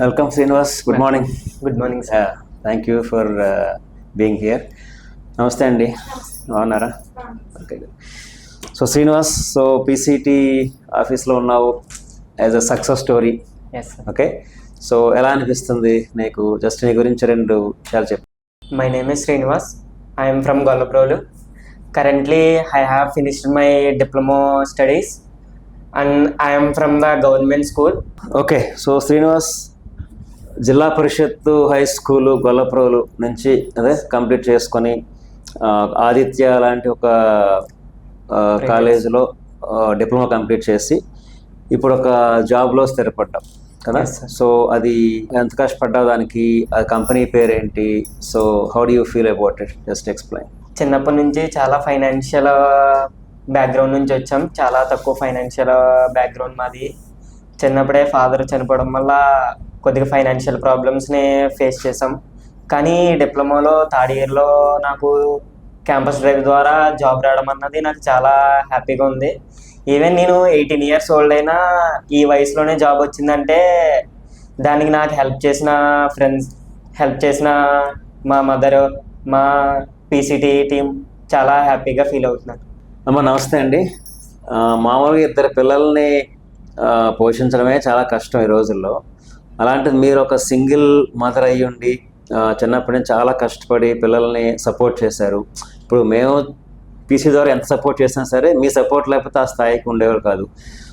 Welcome, Srinivas. Good morning. Good morning sir. Thank you for being here. నమస్తే అండి, బాగున్నారా? Okay. So Srinivas, so PCT ఆఫీస్లో ఉన్నావు, as a success story. Yes sir. Okay, so ఎలా అనిపిస్తుంది నీకు? జస్ట్ నీ గురించి రెండు విషయాలు చెప్పు. My name is Srinivas. I'm from Gollaprolu. Currently I have finished my diploma studies and I'm from the government school. Okay, so Srinivas Zilla Parishad high school Gollaprolu నుంచి అదే కంప్లీట్ చేసుకొని ఆదిత్య లాంటి ఒక కాలేజీలో డిప్లొమా కంప్లీట్ చేసి ఇప్పుడు ఒక జాబ్లో స్థిరపడ్డావు కదా. సో అది ఎంత కష్టపడ్డావు, దానికి ఆ కంపెనీ పేరేంటి? So how do you feel about it? Just explain. చిన్నప్పటి నుంచి చాలా ఫైనాన్షియల్ బ్యాక్గ్రౌండ్ నుంచి వచ్చాం. చాలా తక్కువ ఫైనాన్షియల్ బ్యాక్గ్రౌండ్ మాది. చిన్నప్పుడే ఫాదర్ చనిపోవడం వల్ల కొద్దిగా ఫైనాన్షియల్ ప్రాబ్లమ్స్ని ఫేస్ చేసాం. కానీ డిప్లొమాలో థర్డ్ ఇయర్లో నాకు క్యాంపస్ డ్రైవ్ ద్వారా జాబ్ రావడం అన్నది నాకు చాలా హ్యాపీగా ఉంది. ఈవెన్ నేను 18 years ఓల్డ్ అయినా ఈ వయసులోనే జాబ్ వచ్చిందంటే దానికి నాకు హెల్ప్ చేసిన ఫ్రెండ్స్, హెల్ప్ చేసిన మా మదర్, మా పీసీటీ టీం చాలా హ్యాపీగా ఫీల్ అవుతున్నారు. అమ్మ నమస్తే అండి. మామూలుగా ఇద్దరు పిల్లల్ని పోషించడమే చాలా కష్టం ఈ రోజుల్లో. అలాంటిది మీరు ఒక సింగిల్ మదర్ అయ్యి ఉండి చిన్నప్పటి నుంచి చాలా కష్టపడి పిల్లల్ని సపోర్ట్ చేశారు. ఇప్పుడు మేము పీసీ ద్వారా ఎంత సపోర్ట్ చేసినా సరే మీ సపోర్ట్ లేకపోతే ఆ స్థాయికి ఉండేవారు కాదు.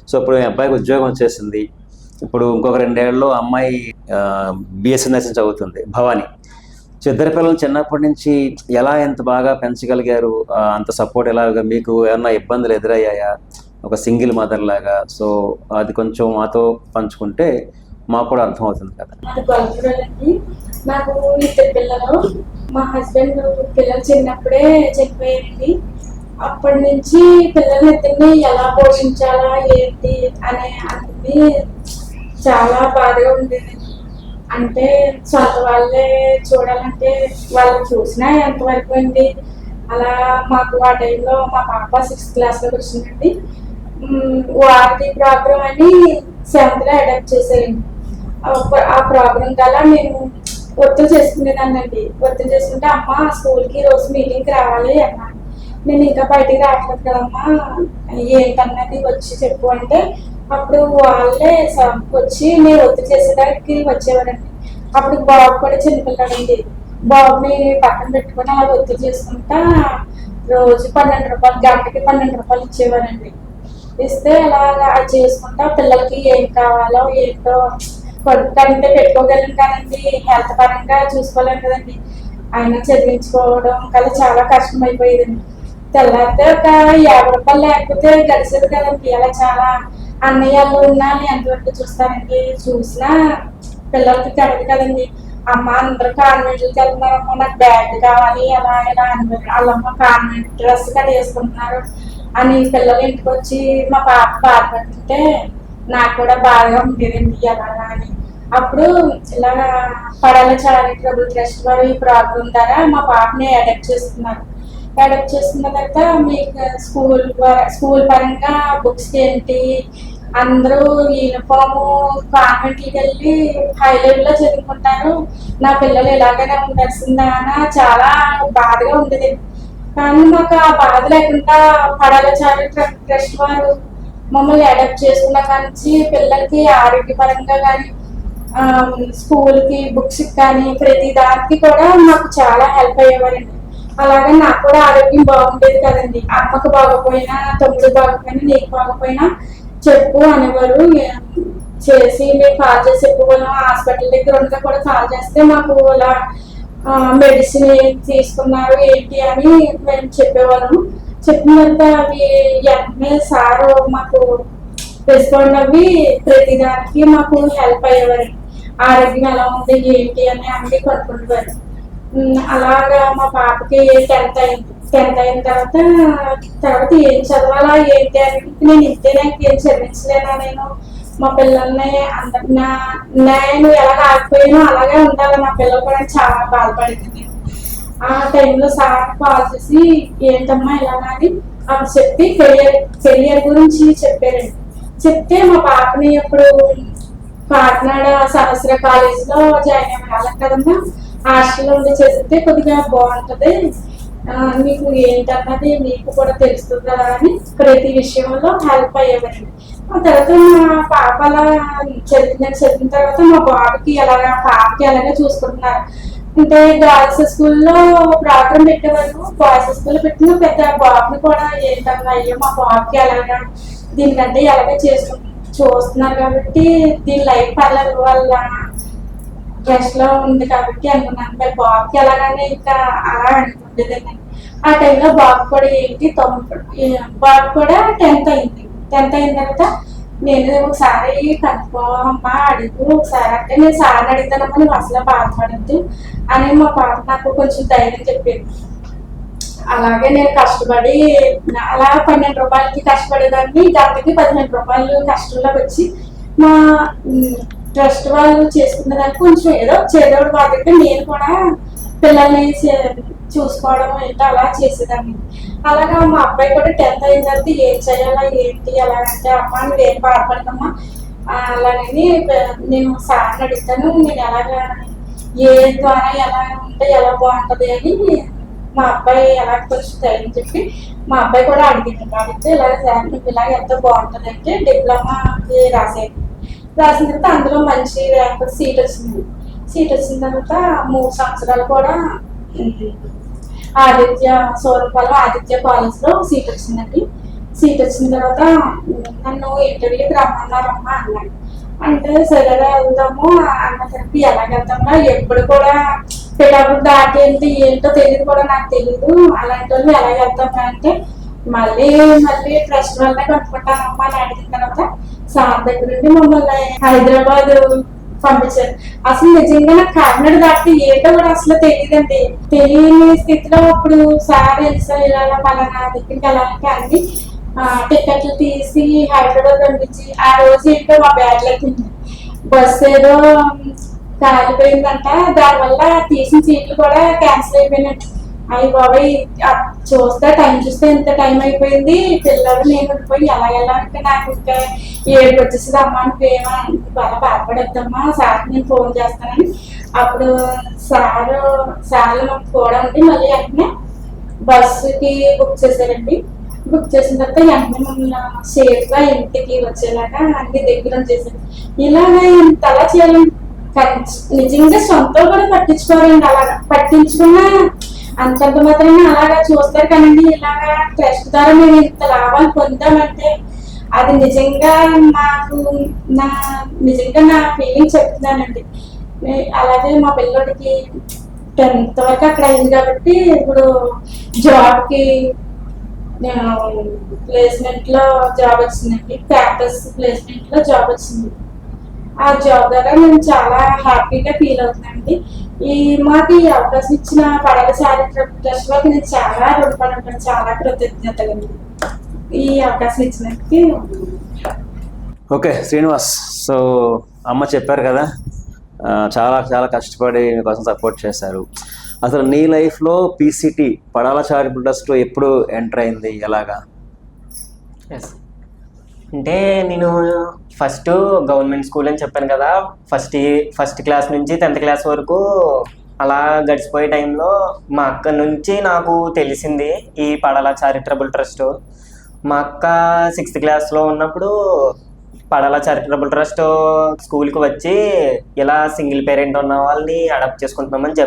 సో ఇప్పుడు మీ అబ్బాయికి ఉద్యోగం వచ్చేసింది. ఇప్పుడు ఇంకొక 2 ఏళ్ళలో అమ్మాయి బిఎస్సీ నర్సింగ్ చదువుతుంది, భవాని. సో ఇద్దరు పిల్లలు చిన్నప్పటి నుంచి ఎలా ఎంత బాగా పెంచగలిగారు? అంత సపోర్ట్ ఎలాగా? మీకు ఏమన్నా ఇబ్బందులు ఎదురయ్యాయా ఒక సింగిల్ మదర్ లాగా? సో అది కొంచెం మాతో పంచుకుంటే మాకు కూడా అర్థమవుతుంది కదా. నాకు 2 పిల్లలు. మా హస్బెండ్ పిల్లలు చిన్నప్పుడే చనిపోయారండి. అప్పటి నుంచి పిల్లలిద్దరిని ఎలా పోషించాలా ఏంటి అనే అనేది చాలా బాధగా ఉండేది. అంటే సొంత వాళ్ళే చూడాలంటే వాళ్ళు చూసినా ఎంతవరకు అండి. అలా మాకు ఆ టైంలో మా పాప 6th క్లాస్లోకి వచ్చిందండి. వాటి ప్రోగ్రామ్ అని 7th అడాప్ట్ చేశారండి. ఆ ప్రోగ్రామ్ ద్వారా నేను ఒత్తిడి చేసుకునేదాన్నండి. ఒత్తిడి చేసుకుంటే అమ్మ స్కూల్కి రోజు మీటింగ్కి రావాలి అన్నాను. నేను ఇంకా బయటికి రావట్లేదు కదమ్మా, ఏంటన్నది వచ్చి చెప్పు అంటే అప్పుడు వాళ్ళే వచ్చి నేను ఒత్తిడి చేసేదానికి వచ్చేవారండి. అప్పుడు బాబు కూడా చిన్నపిల్లాడండి. బాబుని పక్కన పెట్టుకొని అలా ఒత్తిడి చేసుకుంటా రోజు 12 రూపాయలు, గంటకి 12 రూపాయలు ఇచ్చేవారండి. ఇస్తే అలాగా అది చేసుకుంటా పిల్లలకి ఏం కావాలో ఏంటో కొడుకంటే పెట్టుకోగలను కానండి, హెల్త్ పరంగా చూసుకోలేం కదండి. ఆయన చదివించుకోవడం కదా చాలా కష్టం అయిపోయేదండి. తెల్లారితే ఒక 50 రూపాయలు లేకపోతే గడిచేది కదండి. అలా చాలా అన్నయ్యలు ఉన్నా ఎంతవరకు చూస్తానండి. చూసినా పిల్లలకి కలదు కదండి. అమ్మ అందరూ కాన్వెంట్లకి వెళ్తున్నారమ్మా, నాకు బ్యాగ్ కావాలి అలా ఇలా అన్నారు. వాళ్ళమ్మ కాన్వెంట్ డ్రెస్ కూడా వేసుకుంటున్నారు అని పిల్లలు ఇంటికి వచ్చి మా పాప బాధపడుతుంటే నాకు కూడా బాధగా ఉండేదండి ఎలాగా అని. అప్పుడు ఇలాగా పడాల చారిటబుల్ ట్రస్ట్ వారు ఈ ప్రోగ్రాం ద్వారా మా పాపని అడాప్ట్ చేస్తున్నారు. అడాప్ట్ చేసుకున్న తర్వాత మీకు స్కూల్ పరంగా బుక్స్ ఏంటి, అందరూ యూనిఫాము కాన్వెంట్కి వెళ్ళి హై లెవెల్లో చదువుకుంటారు, నా పిల్లలు ఇలాగనే ఉండాల్సిందా అని చాలా బాధగా ఉండేది. కానీ మాకు ఆ బాధ లేకుండా పడాల చారిటబుల్ ట్రస్ట్ వారు మమ్మల్ని అడాప్ట్ చేసుకున్న కానీ పిల్లలకి ఆరోగ్యపరంగా కానీ స్కూల్కి బుక్స్కి కానీ ప్రతి దానికి కూడా మాకు చాలా హెల్ప్ అయ్యేవారండి. అలాగే నాకు కూడా ఆరోగ్యం బాగుండేది కదండి. అమ్మకు బాగోపోయినా, తమ్ముడు బాగోపోయినా, నీకు బాగోపోయినా చెప్పు అనేవారు. చేసి మేము కాల్ చేసి చెప్పుకోవడం, హాస్పిటల్ దగ్గర ఉండగా కూడా కాల్ చేస్తే మాకు అలా మెడిసిన్ తీసుకున్నారు ఏంటి అని మేము చెప్పేవాళ్ళము. చెప్పినంత అవి వెంటనే సారు మాకు రెస్పాండ్ అవి ప్రతిదానికి మాకు హెల్ప్ అయ్యేవారు. ఆరోగ్యం ఎలా ఉంది ఏంటి అని అన్ని కనుక్కుంటారు. అలాగా మా పాపకి 10th అయింది. 10th అయిన తర్వాత ఏం చదవాలా ఏంటి అని నేను ఇంతేనే ఏం చదివించలేనా, నేను మా పిల్లల్ని నేను ఎలా ఆగిపోయానో అలాగే ఉండాలి, నా పిల్లలు కూడా చాలా బాధపడింది. ఆ టైంలో సార్ కాల్ చేసి ఏంటమ్మా ఇలాగా అని చెప్పి కెరియర్ గురించి చెప్పారండి. చెప్తే మా పాపని ఇప్పుడు కాకినాడ సహస్ర కాలేజీలో జాయిన్ అయ్యాను కదమ్మా. హాస్టల్లో ఉండి చదివితే కొద్దిగా బాగుంటుంది, మీకు ఏంటన్నది మీకు కూడా తెలుస్తుంది కదా అని ప్రతి విషయంలో హెల్ప్ అయ్యేవారండి. ఆ తర్వాత మా పాప అలా చదివిన తర్వాత మా బాబుకి పాపకి ఎలాగా చూసుకుంటున్నారు అంటే గర్ల్స్ స్కూల్లో ప్రోగ్రామ్ పెట్టేవారు, బాయ్స్ స్కూల్లో పెట్టిన పెద్ద బాబుని కూడా ఏంటన్నా అయ్యో మా బాబుకి ఎలాగా దీనికంటే ఎలాగే చూస్తున్నారు కాబట్టి దీని లైఫ్ పర్లేదు వాళ్ళ డ్రెస్ లో ఉంది కాబట్టి అనుకున్నాను. మరి బాబుకి ఎలాగనే ఇంకా అలా అనుకుంటుందండి. ఆ టైంలో బాబు కూడా బాబు కూడా 10th అయింది. 10th అయిన తర్వాత నేను ఒకసారి కనుక్కోమ్మా అడుగు ఒకసారి అంటే నేను సార్ని అడుగుతానమ్మా నువ్వు అసలు బాధపడద్దు అని మా పాప నాకు కొంచెం ధైర్యం చెప్పింది. అలాగే నేను కష్టపడి అలా 12 రూపాయలకి కష్టపడేదాన్ని గంటకి 15 రూపాయలు కష్టంలోకి వచ్చి మా ట్రస్ట్ వాళ్ళు చేసుకున్న దానికి కొంచెం ఏదో చేదోడు బాధ్యత నేను కూడా పిల్లల్ని చూసుకోవడం ఏంటో అలా చేసేదాన్ని. అలాగా మా అబ్బాయి కూడా 10th అయిన తర్వాత ఏం చేయాలా ఏంటి అలాగంటే అమ్మ నువ్వేం బాధపడతామా అలాగని నేను సార్ని అడుగుతాను నేను ఎలాగా ఏ ద్వారా ఎలా ఉంటే ఎలా బాగుంటుంది అని మా అబ్బాయి ఎలా కొంచెం ధైర్యం చెప్పి మా అబ్బాయి కూడా అడిగితే ఇలాగ సార్ నువ్వు ఇలాగ ఎంతో బాగుంటుంది అంటే డిప్లొమాకి రాసేది. రాసిన తర్వాత అందులో మంచి ర్యాంక్ సీట్ వచ్చింది. సీట్ వచ్చిన తర్వాత 3 సంవత్సరాలు కూడా సూరపాలెం ఆదిత్య కాలేజ్లో సీట్ వచ్చిందండి. సీట్ వచ్చిన తర్వాత నన్ను ఇంటర్వ్యూకి రమ్మన్నారమ్మా అన్నాడు. అంటే సరేగా వెళ్దాము అన్న తరపు ఎలాగెళ్తామో ఎప్పుడు కూడా పిల్లప్పుడు దాటి ఏంటో తెలియదు కూడా నాకు తెలియదు అలాంటి వాళ్ళు ఎలాగెళ్తామా అంటే మళ్ళీ ట్రస్ట్ వల్లనే కనుక్కుంటానమ్మా అని అడిగిన తర్వాత సార్ దగ్గర నుండి మమ్మల్ని హైదరాబాద్ పంపించారు. అసలు నిజంగా నాకు కాకినాడ దాటి ఏంటో కూడా అసలు తెలియదండి. తెలియని స్థితిలో అప్పుడు సార్ ఇలా పలానా దగ్గరికి వెళ్ళాలంటే అన్ని టికెట్లు తీసి హైదరాబాద్ పంపించి ఆ రోజు ఏంటో మా బ్యాగ్ లేకుండా బస్సు ఏదో కాలిపోయిందంట, దానివల్ల తీసిన సీట్లు కూడా క్యాన్సిల్ అయిపోయినట్టు. అయ్యి బాబాయ్ చూస్తే టైం చూస్తే ఎంత టైం అయిపోయింది పిల్లలు నేను ఉండిపోయి ఎలా అంటే నాకు ఇంకా ఏడుపు వచ్చేసింది. అమ్మ నువ్వేమో బాగా బాధపడద్దమ్మా సార్కి నేను ఫోన్ చేస్తానని అప్పుడు సార్ మాకు కూడా ఉండి మళ్ళీ వెంటనే బస్సుకి బుక్ చేశారండి. బుక్ చేసిన తర్వాత వెంటనే మమ్మల్ని సేఫ్గా ఇంటికి వచ్చేలాగా అన్ని దగ్గర చేశారు. ఇలాగ ఇంతలా చేయాలి నిజంగా సొంతం కూడా పట్టించుకోవాలండి. అలాగా పట్టించుకున్నా అంతంత మాత్రమే అలాగా చూస్తారు కదండి. ఇలాగా ట్రస్ట్ ద్వారా మేము ఇంత లాభాలు పొందామంటే అది నిజంగా నా ఫీలింగ్ చెప్తున్నానండి. అలాగే మా పిల్లడికి 10th వరకు అక్కడ అయింది కాబట్టి ఇప్పుడు జాబ్కి ప్లేస్మెంట్లో జాబ్ వచ్చిందండి. క్యాంపస్ ప్లేస్మెంట్లో జాబ్ వచ్చింది. ఆ జాబ్ ద్వారా నేను చాలా హ్యాపీగా ఫీల్ అవుతున్నానండి. మాకు ఈ అవకాశం ఇచ్చిన పడవ చారిటబుల్ ట్రస్ట్ వాళ్ళకి నేను చాలా రుణపడి ఉంటాను. చాలా కృతజ్ఞతలు ఈ అవకాశం ఇచ్చినందుకు. ఓకే శ్రీనివాస్, సో అమ్మ చెప్పారు కదా చాలా చాలా కష్టపడి మీకోసం సపోర్ట్ చేశారు. అసలు నీ లైఫ్లో పీసీటీ పడాల చారిటబుల్ ట్రస్ట్ ఎప్పుడు ఎంటర్ అయింది ఎలాగా? అంటే నేను ఫస్ట్ గవర్నమెంట్ స్కూల్ అని చెప్పాను కదా, ఫస్ట్ క్లాస్ నుంచి 10th క్లాస్ వరకు అలా గడిచిపోయే టైంలో మా అక్క నుంచి నాకు తెలిసింది ఈ పడాల చారిటబుల్ ట్రస్ట్. మా అక్క 6th క్లాస్లో ఉన్నప్పుడు పడాల చారిటబుల్ ట్రస్ట్ స్కూల్కి వచ్చి ఇలా సింగిల్ పేరెంట్ ఉన్న వాళ్ళని అడాప్ట్ చేసుకుంటున్నామని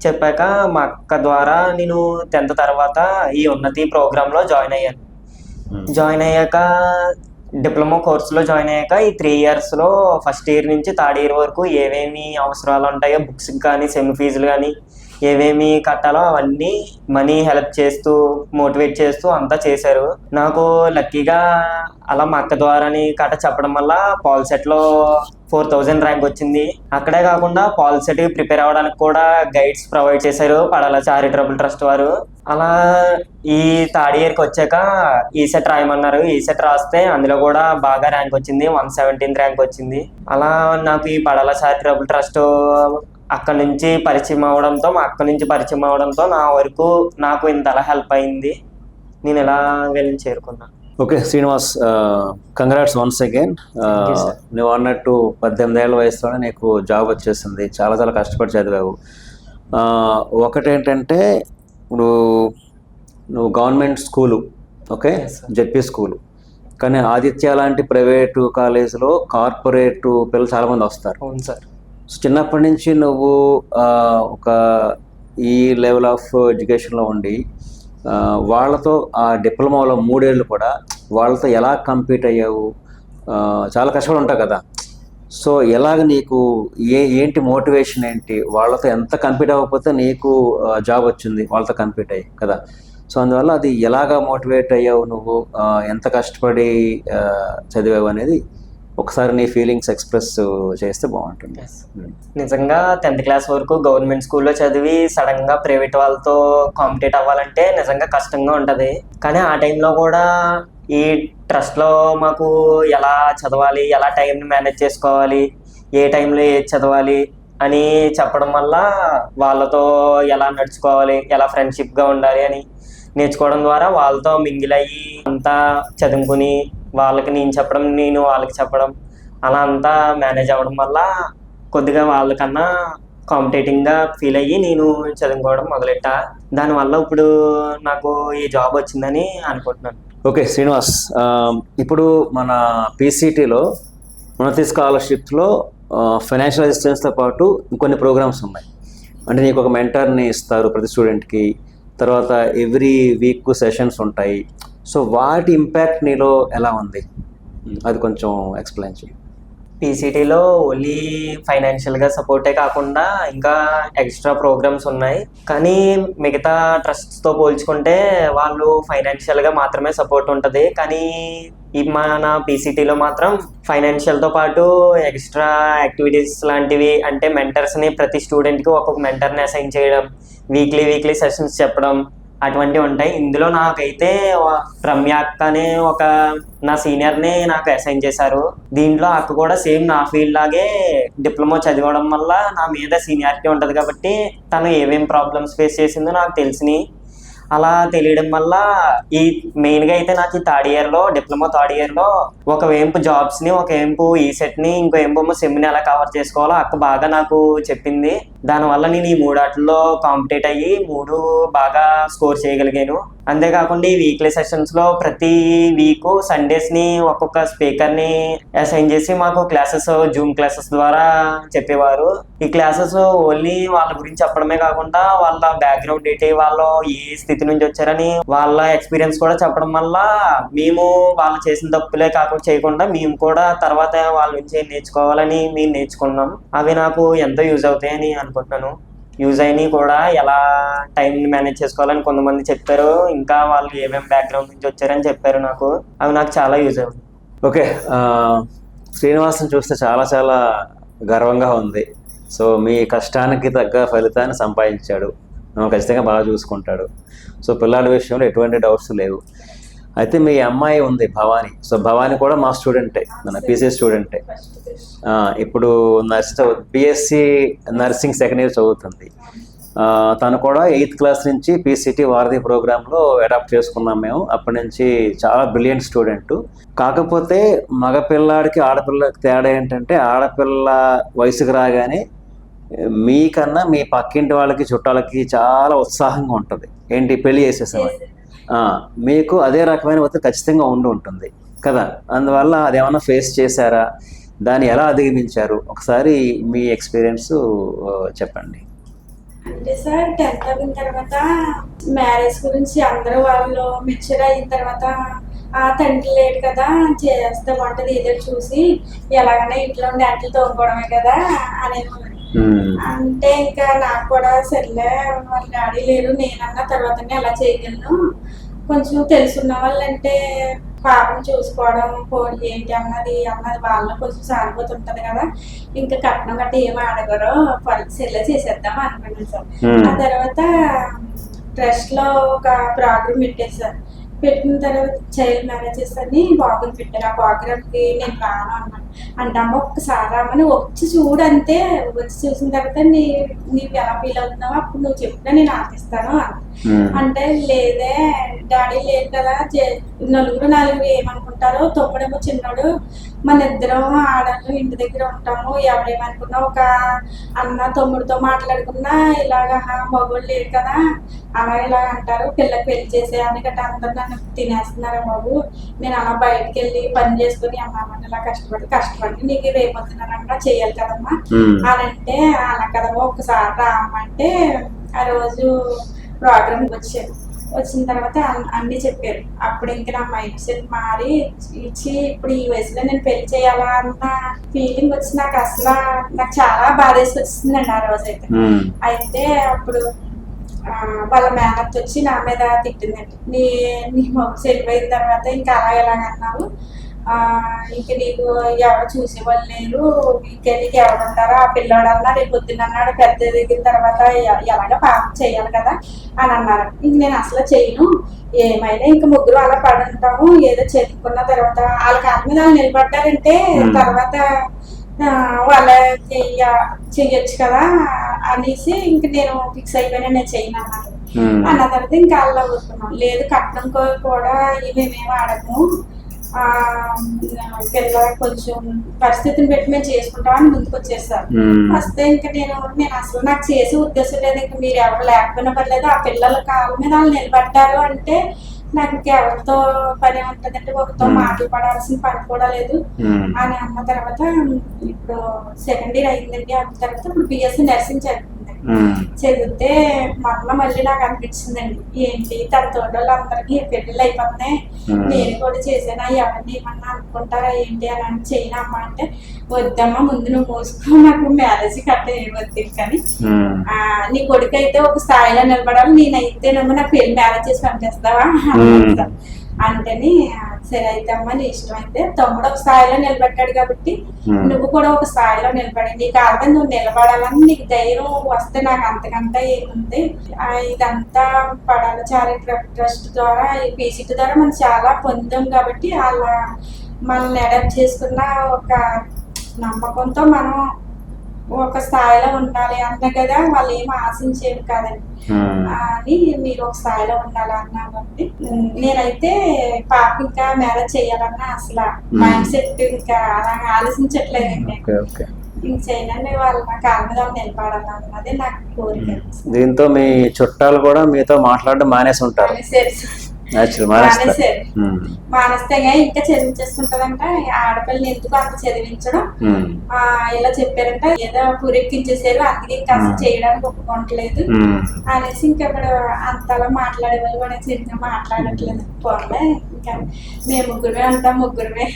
చెప్పాక మా అక్క ద్వారా నేను 10th తర్వాత ఈ ఉన్నతి ప్రోగ్రాంలో జాయిన్ అయ్యాను. జాయిన్ అయ్యాక డిప్లొమా కోర్సులో జాయిన్ అయ్యాక ఈ 3 ఇయర్స్లో ఫస్ట్ ఇయర్ నుంచి 3rd ఇయర్ వరకు ఏమేమి అవసరాలు ఉంటాయో బుక్స్కి కానీ సెమ్ ఫీజులు కానీ ఏమేమి కట్టాలో అవన్నీ మనీ హెల్ప్ చేస్తూ మోటివేట్ చేస్తూ అంతా చేశారు. నాకు లక్కీగా అలా మా అక్క ద్వారాని చెప్పడం వల్ల పాల్సెట్లో 4000 ర్యాంక్ వచ్చింది. అక్కడే కాకుండా పాల్సెట్ ప్రిపేర్ అవ్వడానికి కూడా గైడ్స్ ప్రొవైడ్ చేశారు పడాల చారిటబుల్ ట్రస్ట్ వారు. అలా ఈ 3rd ఇయర్కి వచ్చాక ఈసెట్ రాయమన్నారు. ఈసెట్ రాస్తే అందులో కూడా బాగా ర్యాంక్ వచ్చింది, 117 ర్యాంక్ వచ్చింది. అలా నాకు ఈ పడాల చారిటబుల్ ట్రస్ట్ అక్కడి నుంచి పరిచయం అవడంతో నా వరకు నాకు ఇంతలా హెల్ప్ అయింది. నేను ఇలా వెళ్ళి చేరుకున్నాను. Okay Srinivas, congrats once again. you, sir. నువ్వు అన్నట్టు 18 ఏళ్ళ వయసులోనే నీకు జాబ్ వచ్చేసింది, చాలా చాలా కష్టపడి చదివావు. ఒకటేంటంటే ఇప్పుడు నువ్వు government school, okay, Yes, sir. ZP school, కానీ ఆదిత్య లాంటి ప్రైవేటు కాలేజీలో కార్పొరేట్ పిల్లలు చాలామంది వస్తారు. అవును సార్. సో చిన్నప్పటి నుంచి నువ్వు ఒక ఈ లెవెల్ ఆఫ్ ఎడ్యుకేషన్లో ఉండి వాళ్ళతో ఆ డిప్లొమాలో 3 ఏళ్ళు కూడా వాళ్ళతో ఎలా కంపీట్ అయ్యావు? చాలా కష్టపడి ఉంటావు కదా. సో ఎలాగ నీకు ఏంటి మోటివేషన్ ఏంటి? వాళ్ళతో ఎంత కంపీట్ అవ్వకపోతే నీకు జాబ్ వచ్చింది వాళ్ళతో కంపీట్ అయ్యి కదా. సో అందువల్ల అది ఎలాగా మోటివేట్ అయ్యావు నువ్వు, ఎంత కష్టపడి చదివావు అనేది ఒకసారి నీ ఫీలింగ్స్ ఎక్స్ప్రెస్ చేస్తే బాగుంటుంది. Yes. నిజంగా 10th క్లాస్ వరకు గవర్నమెంట్ స్కూల్లో చదివి సడన్గా ప్రైవేట్ వాళ్ళతో కాంపిటేట్ అవ్వాలంటే నిజంగా కష్టంగా ఉంటుంది. కానీ ఆ టైంలో కూడా ఈ ట్రస్ట్లో మాకు ఎలా చదవాలి, ఎలా టైంని మేనేజ్ చేసుకోవాలి, ఏ టైంలో ఏది చదవాలి అని చెప్పడం వల్ల వాళ్ళతో ఎలా నడుచుకోవాలి, ఎలా ఫ్రెండ్షిప్గా ఉండాలి అని నేర్చుకోవడం ద్వారా వాళ్ళతో మింగిల్ అయ్యి అంతా చదువుకుని వాళ్ళకి నేను చెప్పడం, నేను వాళ్ళకి చెప్పడం, అలా అంతా మేనేజ్ అవ్వడం వల్ల కొద్దిగా వాళ్ళకన్నా కాంపిటేటింగ్గా ఫీల్ అయ్యి నేను చదువుకోవడం మొదలెట్టా. దానివల్ల ఇప్పుడు నాకు ఈ జాబ్ వచ్చిందని అనుకుంటున్నాను. ఓకే శ్రీనివాస్, ఇప్పుడు మన పీసీటీలో ఉన్నత స్కాలర్షిప్లో ఫైనాన్షియల్ అసిస్టెన్స్తో పాటు ఇంకొన్ని ప్రోగ్రామ్స్ ఉన్నాయి. అంటే నీకు ఒక మెంటర్ని ఇస్తారు ప్రతి స్టూడెంట్కి, తర్వాత ఎవ్రీ వీక్ సెషన్స్ ఉంటాయి. సో వాటి ఇంపాక్ట్ నీలో ఎలా ఉంది, అది కొంచెం ఎక్స్ప్లెయిన్ చేయి. పీసీటీలో ఓన్లీ ఫైనాన్షియల్గా సపోర్టే కాకుండా ఇంకా ఎక్స్ట్రా ప్రోగ్రామ్స్ ఉన్నాయి. కానీ మిగతా ట్రస్ట్స్తో పోల్చుకుంటే వాళ్ళు ఫైనాన్షియల్గా మాత్రమే సపోర్ట్ ఉంటుంది. కానీ ఈ మన పీసీటీలో మాత్రం ఫైనాన్షియల్తో పాటు ఎక్స్ట్రా యాక్టివిటీస్ లాంటివి, అంటే మెంటర్స్ని ప్రతి స్టూడెంట్కి ఒక్కొక్క మెంటర్ని అసైన్ చేయడం, వీక్లీ సెషన్స్ చెప్పడం, అటువంటివి ఉంటాయి. ఇందులో నాకైతే రమ్య అక్క అనే ఒక నా సీనియర్ని నాకు అసైన్ చేశారు. దీంట్లో అక్క కూడా సేమ్ నా ఫీల్డ్ లాగే డిప్లొమా చదివడం వల్ల నా మీద సీనియారిటీ ఉంటుంది కాబట్టి తను ఏమేమి ప్రాబ్లమ్స్ ఫేస్ చేసిందో నాకు తెలిసినాయి. అలా తెలియడం వల్ల ఈ మెయిన్గా అయితే నాకు ఈ డిప్లొమా థర్డ్ ఇయర్లో ఒక వేంపు జాబ్స్ని, ఒక వేంపు ఈసెట్ని, ఇంకో వేంపు సెమ్ని ఎలా కవర్ చేసుకోవాలో అక్క బాగా నాకు చెప్పింది. దానివల్ల నేను ఈ 3 ఆటల్లో కాంపిటేట్ అయ్యి 3 బాగా స్కోర్ చేయగలిగాను. అంతేకాకుండా ఈ వీక్లీ సెషన్స్లో ప్రతి వీక్ సండేస్ని ఒక్కొక్క స్పీకర్ని అసైన్ చేసి మాకు క్లాసెస్ జూమ్ క్లాసెస్ ద్వారా చెప్పేవారు. ఈ క్లాసెస్ ఓన్లీ వాళ్ళ గురించి చెప్పడమే కాకుండా వాళ్ళ బ్యాక్గ్రౌండ్ ఏంటి, వాళ్ళు ఏ స్థితి నుంచి వచ్చారని వాళ్ళ ఎక్స్పీరియన్స్ కూడా చెప్పడం వల్ల మేము వాళ్ళు చేసిన తప్పులే కాకుండా చేయకుండా మేము కూడా తర్వాత వాళ్ళ నుంచి ఏం నేర్చుకోవాలని మేము నేర్చుకున్నాం. అవి నాకు ఎంతో యూజ్ అవుతాయని అనుకుంటున్నాను. యూజ్ అయినవి కూడా ఎలా టైం మేనేజ్ చేసుకోవాలని కొంతమంది చెప్పారు, ఇంకా వాళ్ళు ఏమేమి బ్యాక్గ్రౌండ్ నుంచి వచ్చారని చెప్పారు నాకు. అవి నాకు చాలా యూజ్ అవుతాయి. ఓకే, శ్రీనివాస్ని చూస్తే చాలా చాలా గర్వంగా ఉంది. సో మీ కష్టానికి తగ్గ ఫలితాన్ని సంపాదించాడు, ఖచ్చితంగా బాగా చూసుకుంటాడు. సో పిల్లాడి విషయంలో ఎటువంటి డౌట్స్ లేవు. అయితే మీ అమ్మాయి ఉంది భవానీ. సో భవానీ కూడా మా స్టూడెంటే, మన పీసీ స్టూడెంటే. ఇప్పుడు బిఎస్సి నర్సింగ్ సెకండ్ ఇయర్ చదువుతుంది. తను కూడా 8th క్లాస్ నుంచి పీసీటీ వారధి ప్రోగ్రాంలో అడాప్ట్ చేసుకున్నాం మేము. అప్పటి నుంచి చాలా బ్రిలియంట్ స్టూడెంట్. కాకపోతే మగపిల్లాడికి ఆడపిల్లకి తేడా ఏంటంటే, ఆడపిల్ల వయసుకు రాగానే మీకన్నా మీ పక్కింటి వాళ్ళకి చుట్టాలకి చాలా ఉత్సాహంగా ఉంటుంది, ఏంటి పెళ్లి చేసేసామని. మీకు అదే రకమైన ఒత్తిడి ఖచ్చితంగా ఉంటుంది కదా. అందువల్ల అదేమన్నా ఫేస్ చేశారా, దాన్ని ఎలా అధిగమించారు, ఒకసారి మీ ఎక్స్పీరియన్స్ చెప్పండి. అంటే సార్ 10th అయిన తర్వాత మ్యారేజ్ గురించి అందరూ వాళ్ళు మెచ్యూర్ అయిన తర్వాత తండ్రి లేడు కదా, చేస్తే వంటది ఏదో చూసి ఎలాగైనా ఇంట్లో ఉండి అంట్లు తోముకోవడమే కదా అనేవాళ్ళు. అంటే ఇంకా నాకు కూడా సర్లే వాళ్ళ డాడీ లేరు, నేనన్నా తర్వాతనే అలా చేయగలను. కొంచెం తెలుసున్న వాళ్ళంటే పాపం చూసుకోవడం ఏంటి అన్నది వాళ్ళలో కొంచెం సానుభూతి ఉంటుంది కదా. ఇంకా కట్నం గట్ట ఏమి అడగరో సెల్లే చేసేద్దాం అనుకున్నాను సార్. ఆ తర్వాత ట్రస్ట్లో ఒక ప్రోగ్రామ్ పెట్టారు సార్. పెట్టిన తర్వాత చైల్డ్ మ్యారేజెస్ అని ప్రోగ్రామ్ పెట్టారు. ఆ ప్రోగ్రామ్కి నేను రాను అన్నమాట. అంటే అమ్మ ఒక్కసారి అమ్మని వచ్చి చూడంతే, వచ్చి చూసిన తర్వాత నీవు ఎలా ఫీల్ అవుతున్నావో అప్పుడు నువ్వు చెప్పినా నేను ఆశిస్తాను అంటే, లేదే డాడీ లేదు కదా, నలుగురు ఏమనుకుంటారో, తమ్ముడేమో చిన్నోడు, మన ఇద్దరం ఆడళ్ళు ఇంటి దగ్గర ఉంటాము, ఎవరేమనుకున్నా ఒక అన్న తమ్ముడితో మాట్లాడుకున్నా ఇలాగా మగోళ్ళు లేరు కదా అలా ఇలా అంటారు, పిల్లకి పెళ్లి చేసేయాలని గట్రా అందరూ నన్ను తినేస్తున్నారా బాబు, నేను అలా బయటకు వెళ్ళి పని చేసుకుని అమ్మామని ఇలా కష్టపడి నీకు రేపొద్దునన్నా చెయ్యాలి కదమ్మా అని అంటే, అలా కదమ్మా ఒక్కసారి రామ్మంటే ఆ రోజు ప్రోగ్రామ్ వచ్చారు. వచ్చిన తర్వాత అన్ని చెప్పారు. అప్పుడు ఇంకా నా మైండ్ సెట్ మారి ఇచ్చి ఇప్పుడు ఈ వయసులో నేను పెళ్లి చేయాలా అన్న ఫీలింగ్ వచ్చి నాకు చాలా బాధేసి వచ్చిందండి ఆ రోజు అయితే అప్పుడు వాళ్ళ మేనత్ వచ్చి నా మీద తిట్టిందండి, నీ మొక్క చెడిపోయిన తర్వాత ఇంకా అలా ఎలాగన్నావు, ఇంక నీకు ఎవరు చూసేవాళ్ళు లేరు, ఇంకే నీకు ఎవరు ఉంటారో ఆ పిల్లోడన్నా రేపు పొద్దున్నన్నాడు పెద్ద దిగిన తర్వాత ఎలాగ పాపం చేయాలి కదా అని అన్నారు. ఇంక నేను అసలు చెయ్యను, ఏమైనా ఇంక ముగ్గురు అలా పడుంటాము, ఏదో చదువుకున్న తర్వాత వాళ్ళ కాళ్ళ మీద వాళ్ళు నిలబడ్డారంటే తర్వాత వాళ్ళకి చెయ్యొచ్చు కదా అనేసి ఇంక నేను ఫిక్స్ అయిపోయినా, నేను చెయ్యను అన్నారు. అన్న తర్వాత ఇంకా అలా ఊరుకున్నాం. లేదు కట్నం కూడా మేమేమి ఆడము, పిల్ల కొంచెం పరిస్థితిని పెట్టి మేము చేసుకుంటామని ముందుకు వచ్చేసారు. వస్తే ఇంకా నేను అసలు నాకు చేసే ఉద్దేశం లేదు, ఇంకా మీరు ఎవరు లేకపోయినా పర్లేదు, ఆ పిల్లల కాళ్ళ మీద వాళ్ళు నిలబడ్డారు అంటే నాకు ఇంకెవరితో పని ఉంటుందంటే ఒకరితో మాటలు పడాల్సిన పని కూడా లేదు అని అన్న తర్వాత ఇప్పుడు సెకండ్ ఇయర్ అయిందండి. అన్న తర్వాత ఇప్పుడు బిఎస్సీ నర్సింగ్ చదువుతుంది. చదివితే మళ్ళీ నాకు అనిపించిందండి, ఏంటి తన తోటోళ్ళందరికీ పెళ్ళిళ్ళు అయిపోతున్నాయి, నేను కూడా చేసానా, ఎవరిని ఏమన్నా అనుకుంటారా ఏంటి అని చేయనమ్మా అంటే, వద్దమ్మా ముందు నువ్వు మోసుకో, నాకు మ్యారేజ్ కట్ట వద్దు, కానీ నీ కొడుకు అయితే ఒక స్థాయిలో నిలబడాలి, నేనైతేనేమో నాకు పెళ్లి మ్యారేజ్ చేసి పంపిస్తావా అంటేని, సరే అయితే అమ్మా నీ ఇష్టం అయితే, తమ్ముడు ఒక స్థాయిలో నిలబడ్డాడు కాబట్టి నువ్వు కూడా ఒక స్థాయిలో నిలబడి నీకు అర్థం నువ్వు నిలబడాలని నీకు ధైర్యం వస్తే నాకు అంతకంతా ఏముంది, ఇదంతా పడాల చారిత్ర ట్రస్ట్ ద్వారా ఈ పీసీటీ ద్వారా మనం చాలా పొందాం కాబట్టి అలా మనల్ని అడాప్ట్ చేసుకున్న ఒక నమ్మకంతో మనం ఒక స్థాయిలో ఉండాలి అన్న కదా, వాళ్ళు ఏమి ఆశించేది కాదండి అని, మీరు ఒక స్థాయిలో ఉండాలి అన్నా కాబట్టి నేనైతే పాప ఇంకా మ్యారేజ్ చేయాలన్నా అసలు మైండ్ సెట్ ఇంకా అలా ఆలోచించట్లేదండి. ఇంక చేయనండి, వాళ్ళు నా కాళ్ళ మీద నిలబడాలన్నది నాకు కోరిక. దీంతో మీ చుట్టాలు కూడా మీతో మాట్లాడడం మానేసి ఉంటారు. మానేస్తేగా ఇంకా చదివించేస్తుంటదంట, ఆడపిల్లని ఎందుకు అంత చదివించడం ఇలా చెప్పారంట, ఏదో పూరెక్కించేసారు అందుకే ఇంకా అసలు చేయడానికి ఒప్పుకోవట్లేదు అనేసి ఇంకా ఇప్పుడు అంతలా మాట్లాడే వాళ్ళు కూడా సరిగ్గా మాట్లాడట్లేదు. పోలే ఇంకా మేము ముగ్గురమే ఉంటాం, ముగ్గురమే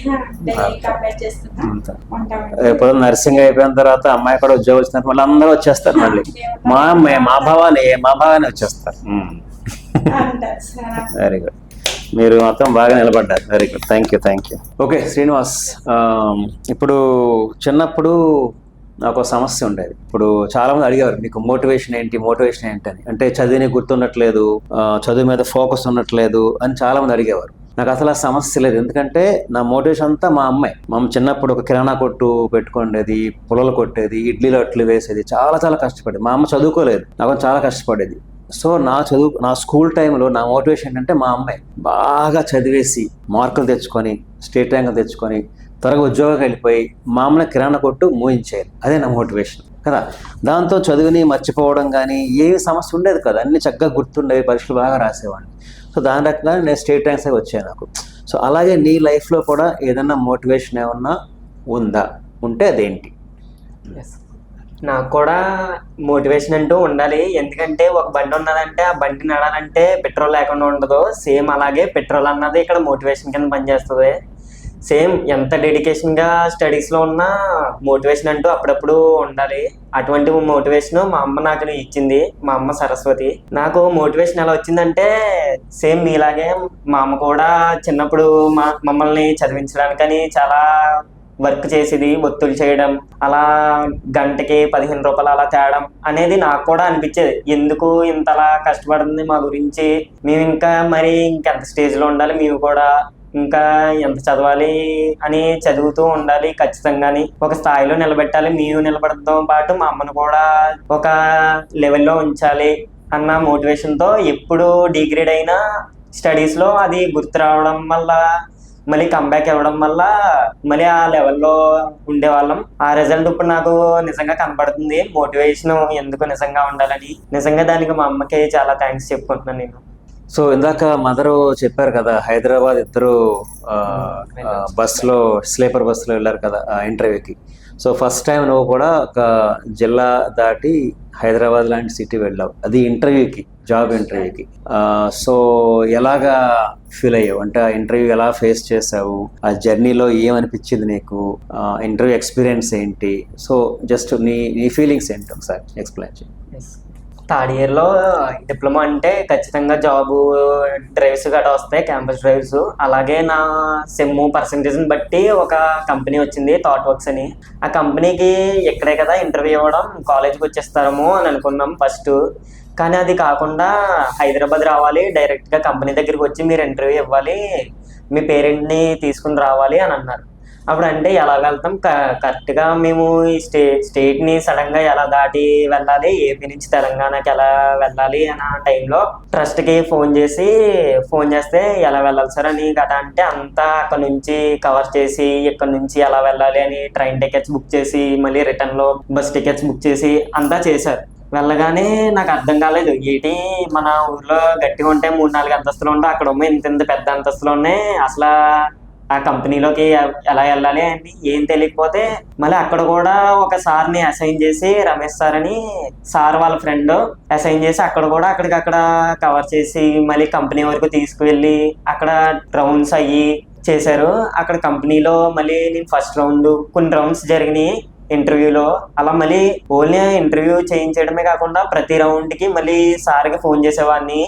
కంపేర్ చేసుకుంటాం ఉంటాం. ఇప్పుడు నర్సింగ్ అయిపోయిన తర్వాత అమ్మాయి కూడా ఉద్యోగం వచ్చినప్పుడు మళ్ళీ అందరూ వచ్చేస్తారు, మళ్ళీ మా భావాన్ని వచ్చేస్తారు. వెరీ గుడ్, మీరు మొత్తం బాగా నిలబడ్డారు. Very good, thank you. Okay Srinivas, ఇప్పుడు చిన్నప్పుడు నాకు ఒక సమస్య ఉండేది. ఇప్పుడు చాలా మంది అడిగేవారు మీకు మోటివేషన్ ఏంటి అని, అంటే చదివిని గుర్తుండట్లేదు, చదువు మీద ఫోకస్ ఉండట్లేదు అని చాలా మంది అడిగేవారు. నాకు అసలు ఆ సమస్య లేదు, ఎందుకంటే నా మోటివేషన్ అంతా మా అమ్మాయి. మా అమ్మ చిన్నప్పుడు ఒక కిరాణా కొట్టు పెట్టుకునేది, పొలాలు కొట్టేది, ఇడ్లీలు అట్లు వేసేది, చాలా కష్టపడేది. మా అమ్మ చదువుకోలేదు, నాకు చాలా కష్టపడేది. సో నా స్కూల్ టైంలో నా మోటివేషన్ ఏంటంటే మా అమ్మాయి బాగా చదివేసి మార్కులు తెచ్చుకొని స్టేట్ ర్యాంకులు తెచ్చుకొని త్వరగా ఉద్యోగం వెళ్ళిపోయి మా అమ్మని కిరాణా కొట్టు మూయించేది, అదే నా మోటివేషన్ కదా. దాంతో చదువుని మర్చిపోవడం కానీ ఏ సమస్య ఉండేది కదా, అన్ని చక్కగా గుర్తుండేవి, పరీక్షలు బాగా రాసేవాడిని. సో దాని రకంగా నేను స్టేట్ ర్యాంక్స్ అవి వచ్చాయి నాకు. సో అలాగే నీ లైఫ్లో కూడా ఏదన్నా మోటివేషన్ ఏమన్నా ఉందా, ఉంటే అదేంటి? నాకు కూడా మోటివేషన్ అంటూ ఉండాలి, ఎందుకంటే ఒక బండి ఉన్నదంటే ఆ బండి నడాలంటే పెట్రోల్ లేకుండా ఉండదు. సేమ్ అలాగే పెట్రోల్ అన్నది ఇక్కడ మోటివేషన్ కింద పనిచేస్తుంది. సేమ్ ఎంత డెడికేషన్గా స్టడీస్లో ఉన్నా మోటివేషన్ అంటూ అప్పుడప్పుడు ఉండాలి. అటువంటి మోటివేషన్ మా అమ్మ నాకు ఇచ్చింది. మా అమ్మ సరస్వతి. నాకు మోటివేషన్ ఎలా వచ్చిందంటే సేమ్ మీలాగే మా అమ్మ కూడా చిన్నప్పుడు మమ్మల్ని చదివించడానికని చాలా వర్క్ చేసేది, ఒత్తులు చేయడం, అలా గంటకి 15 రూపాయలు అలా తేడం అనేది నాకు కూడా అనిపించేది. ఎందుకు ఇంతలా కష్టపడుతుంది మా గురించి, మేము ఇంకా మరి ఇంకెంత స్టేజ్లో ఉండాలి, మేము కూడా ఇంకా ఎంత చదవాలి అని చదువుతూ ఉండాలి ఖచ్చితంగాని, ఒక స్థాయిలో నిలబెట్టాలి, మీరు నిలబడడంతో పాటు మా అమ్మను కూడా ఒక లెవెల్లో ఉంచాలి అన్న మోటివేషన్తో ఎప్పుడు డిగ్రేడ్ అయినా స్టడీస్లో అది గుర్తు రావడం వల్ల మళ్ళీ కంబ్యాక్ ఇవ్వడం వల్ల మళ్ళీ ఆ లెవెల్లో ఉండేవాళ్ళం. ఆ రిజల్ట్ ఇప్పుడు నాకు నిజంగా కనపడుతుంది, మోటివేషన్ ఎందుకు నిజంగా ఉండాలని. నిజంగా దానికి మా అమ్మకి చాలా థ్యాంక్స్ చెప్పుకుంటున్నాను నేను. సో ఇందాక మదరు చెప్పారు కదా, హైదరాబాద్ ఇద్దరు బస్సులో, స్లీపర్ బస్సులో వెళ్ళారు కదా ఇంటర్వ్యూకి. సో ఫస్ట్ టైం నువ్వు కూడా ఒక జిల్లా దాటి హైదరాబాద్ లాంటి సిటీ వెళ్ళావు, అది ఇంటర్వ్యూకి, జాబ్ ఇంటర్వ్యూకి. సో ఎలాగా ఫీల్ అయ్యావు, అంటే ఆ ఇంటర్వ్యూ ఎలా ఫేస్ చేసావు, ఆ జర్నీలో ఏమనిపించింది నీకు, ఇంటర్వ్యూ ఎక్స్పీరియన్స్ ఏంటి? సో జస్ట్ నీ ఫీలింగ్స్ ఏంటి ఒకసారి ఎక్స్ప్లెయిన్ చేయి. థర్డ్ ఇయర్లో డిప్లొమా అంటే ఖచ్చితంగా జాబు డ్రైవ్స్ గట్రా వస్తాయి, క్యాంపస్ డ్రైవ్స్. అలాగే నా సెమ్ పర్సంటేజ్ని బట్టి ఒక కంపెనీ వచ్చింది, థాట్ వర్క్స్ అని. ఆ కంపెనీకి ఎక్కడే కదా ఇంటర్వ్యూ ఇవ్వడం, కాలేజ్కి వచ్చేస్తాము అని అనుకున్నాం ఫస్ట్. కానీ అది కాకుండా హైదరాబాద్ రావాలి, డైరెక్ట్గా కంపెనీ దగ్గరికి వచ్చి మీరు ఇంటర్వ్యూ ఇవ్వాలి, మీ పేరెంట్ని తీసుకుని రావాలి అని అన్నారు. అప్పుడు అంటే ఎలా వెళ్తాం, కరెక్ట్గా మేము ఈ స్టేట్ని సడన్గా ఎలా దాటి వెళ్ళాలి, ఏపీ నుంచి తెలంగాణకి ఎలా వెళ్ళాలి అన్న టైంలో ట్రస్ట్కి ఫోన్ చేస్తే ఎలా వెళ్ళాలి సార్ అని గట్రా అంటే, అంతా అక్కడ నుంచి కవర్ చేసి ఇక్కడ నుంచి ఎలా వెళ్ళాలి అని ట్రైన్ టికెట్స్ బుక్ చేసి మళ్ళీ రిటర్న్లో బస్ టికెట్స్ బుక్ చేసి అంతా చేశారు. వెళ్ళగానే నాకు అర్థం కాలేదు, ఏంటి మన ఊర్లో గట్టిగా ఉంటే 3-4 అంతస్తులు ఉంటే అక్కడ ఇంత పెద్ద అంతస్తులు ఉన్నాయి, అసలు ఆ కంపెనీలోకి ఎలా వెళ్ళాలి అని ఏం తెలియకపోతే మళ్ళీ అక్కడ కూడా ఒక సార్ని అసైన్ చేసి, రమేష్ సార్ అని సార్ వాళ్ళ ఫ్రెండ్ అసైన్ చేసి అక్కడ కూడా అక్కడికక్కడ కవర్ చేసి మళ్ళీ కంపెనీ వరకు తీసుకువెళ్ళి అక్కడ రౌండ్స్ అయ్యి చేశారు. అక్కడ కంపెనీలో మళ్ళీ నేను ఫస్ట్ రౌండ్, కొన్ని రౌండ్స్ జరిగినాయి ఇంటర్వ్యూలో. అలా మళ్ళీ ఓన్లీ ఇంటర్వ్యూ చేయించడమే కాకుండా ప్రతి రౌండ్కి మళ్ళీ సార్కి ఫోన్ చేసేవాడిని,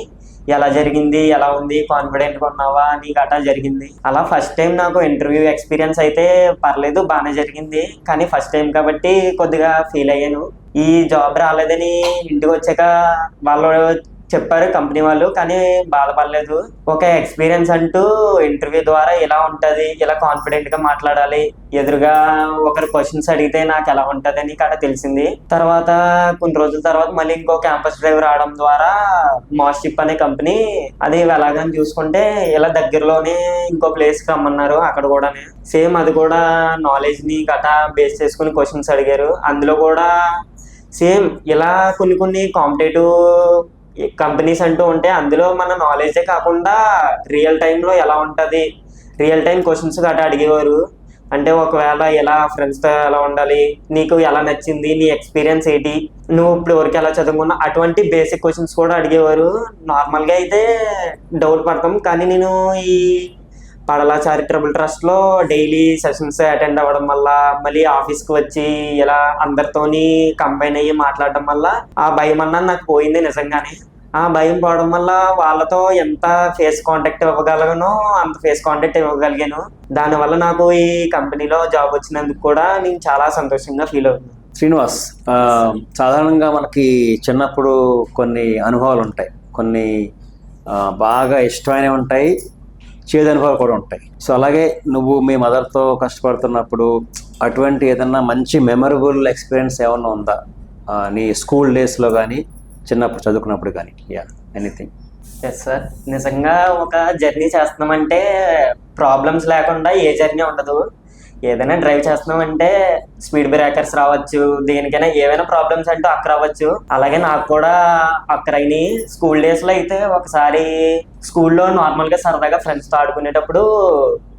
ఎలా జరిగింది, ఎలా ఉంది, కాన్ఫిడెంట్గా ఉన్నావా అని గట్రా జరిగింది. అలా ఫస్ట్ టైం నాకు ఇంటర్వ్యూ ఎక్స్పీరియన్స్ అయితే పర్లేదు, బాగానే జరిగింది. కానీ ఫస్ట్ టైం కాబట్టి కొద్దిగా ఫీల్ అయ్యాను. ఈ జాబ్ రాలేదని ఇంటికి వచ్చాక వాళ్ళు చెప్పారు కంపెనీ వాళ్ళు, కానీ బాధపడలేదు. ఒక ఎక్స్పీరియన్స్ అంటూ ఇంటర్వ్యూ ద్వారా ఇలా ఉంటుంది, ఇలా కాన్ఫిడెంట్గా మాట్లాడాలి, ఎదురుగా ఒకరు క్వశ్చన్స్ అడిగితే నాకు ఎలా ఉంటుంది అని ఇక్కడ తెలిసింది. తర్వాత కొన్ని రోజుల తర్వాత మళ్ళీ ఇంకో క్యాంపస్ డ్రైవ్ రావడం ద్వారా మాస్టిప్ అనే కంపెనీ, అది ఎలాగని చూసుకుంటే ఇలా దగ్గరలోనే ఇంకో ప్లేస్కి రమ్మన్నారు. అక్కడ కూడా సేమ్, అది కూడా నాలెడ్జ్ని గట్రా బేస్ చేసుకుని క్వశ్చన్స్ అడిగారు. అందులో కూడా సేమ్ ఇలా కొన్ని కాంపిటేటివ్ కంపెనీస్ అంటూ ఉంటే అందులో మన నాలెడ్జే కాకుండా రియల్ టైంలో ఎలా ఉంటుంది, రియల్ టైం క్వశ్చన్స్ గట్రా అడిగేవారు. అంటే ఒకవేళ ఎలా ఫ్రెండ్స్తో ఎలా ఉండాలి, నీకు ఎలా నచ్చింది, నీ ఎక్స్పీరియన్స్ ఏంటి, నువ్వు ఇప్పుడు వరకు ఎలా చదువుకున్నా, అటువంటి బేసిక్ క్వశ్చన్స్ కూడా అడిగేవారు. నార్మల్గా అయితే డౌట్ పడతాం, కానీ నేను ఈ పడల చారిటబుల్ ట్రస్ట్లో డైలీ సెషన్స్ అటెండ్ అవ్వడం వల్ల, మళ్ళీ ఆఫీస్కి వచ్చి ఇలా అందరితోని కంబైన్ అయ్యి మాట్లాడడం వల్ల ఆ భయం అన్నా నాకు పోయింది నిజంగానే. ఆ భయం పోవడం వల్ల వాళ్ళతో ఎంత ఫేస్ కాంటాక్ట్ ఇవ్వగలను అంత ఫేస్ కాంటాక్ట్ ఇవ్వగలిగాను. దానివల్ల నాకు ఈ కంపెనీలో జాబ్ వచ్చినందుకు కూడా నేను చాలా సంతోషంగా ఫీల్ అవుతున్నాను. శ్రీనివాస్, సాధారణంగా మనకి చిన్నప్పుడు కొన్ని అనుభవాలు ఉంటాయి, కొన్ని బాగా ఇష్టమైనవి ఉంటాయి, చేదు అనుభవాలు కూడా ఉంటాయి. సో అలాగే నువ్వు మీ మదర్తో కష్టపడుతున్నప్పుడు అటువంటి ఏదన్నా మంచి మెమరబుల్ ఎక్స్పీరియన్స్ ఏమన్నా ఉందా నీ స్కూల్ డేస్లో కానీ చిన్నప్పుడు చదువుకున్నప్పుడు కానీ? ఎనీథింగ్. ఎస్ సార్, నిజంగా ఒక జర్నీ చేస్తున్నామంటే ప్రాబ్లమ్స్ లేకుండా ఏ జర్నీ ఉండదు. ఏదైనా డ్రైవ్ చేస్తున్నామంటే స్పీడ్ బ్రేకర్స్ రావచ్చు, దేనికైనా ఏవైనా ప్రాబ్లమ్స్ అంటూ అక్కడ రావచ్చు. అలాగే నాకు కూడా అక్కడ అయినాయి. స్కూల్ డేస్లో అయితే ఒకసారి స్కూల్లో నార్మల్గా సరదాగా ఫ్రెండ్స్తో ఆడుకునేటప్పుడు